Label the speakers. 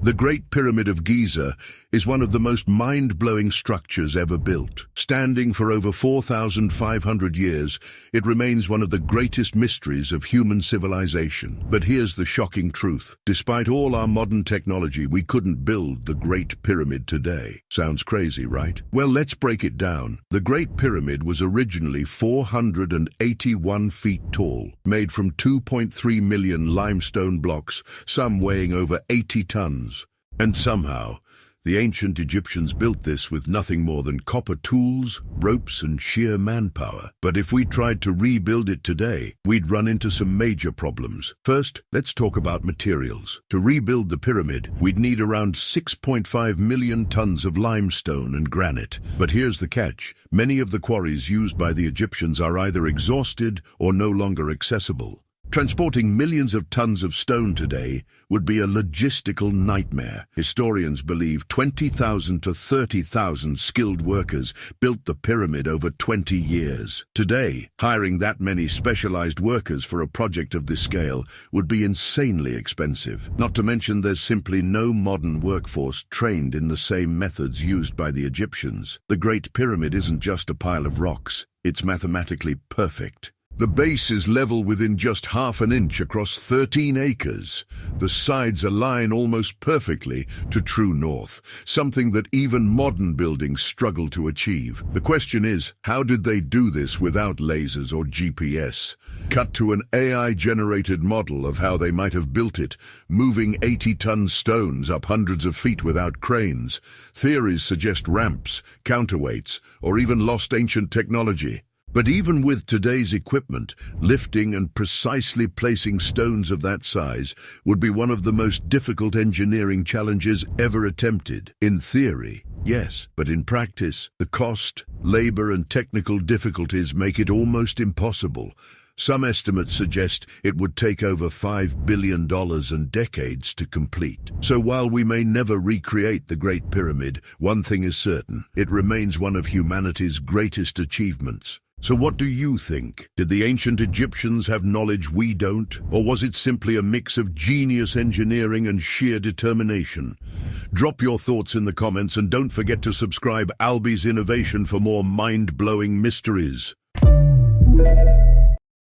Speaker 1: The Great Pyramid of Giza is one of the most mind-blowing structures ever built. Standing for over 4,500 years, it remains one of the greatest mysteries of human civilization. But here's the shocking truth. Despite all our modern technology, we couldn't build the Great Pyramid today. Sounds crazy, right? Well, let's break it down. The Great Pyramid was originally 481 feet tall, made from 2.3 million limestone blocks, some weighing over 80 tons. And somehow, the ancient Egyptians built this with nothing more than copper tools, ropes, and sheer manpower. But if we tried to rebuild it today, we'd run into some major problems. First, let's talk about materials. To rebuild the pyramid, we'd need around 6.5 million tons of limestone and granite. But here's the catch. Many of the quarries used by the Egyptians are either exhausted or no longer accessible. Transporting millions of tons of stone today would be a logistical nightmare. Historians believe 20,000 to 30,000 skilled workers built the pyramid over 20 years. Today, hiring that many specialized workers for a project of this scale would be insanely expensive. Not to mention there's simply no modern workforce trained in the same methods used by the Egyptians. The Great Pyramid isn't just a pile of rocks, it's mathematically perfect. The base is level within just half an inch across 13 acres. The sides align almost perfectly to true north, something that even modern buildings struggle to achieve. The question is, how did they do this without lasers or GPS? Cut to an AI-generated model of how they might have built it, moving 80-ton stones up hundreds of feet without cranes. Theories suggest ramps, counterweights, or even lost ancient technology. But even with today's equipment, lifting and precisely placing stones of that size would be one of the most difficult engineering challenges ever attempted. In theory, yes, but in practice, the cost, labor, and technical difficulties make it almost impossible. Some estimates suggest it would take over $5 billion and decades to complete. So while we may never recreate the Great Pyramid, one thing is certain: it remains one of humanity's greatest achievements. So what do you think? Did the ancient Egyptians have knowledge we don't? Or was it simply a mix of genius engineering and sheer determination? Drop your thoughts in the comments and don't forget to subscribe Albys Innovation for more mind-blowing mysteries.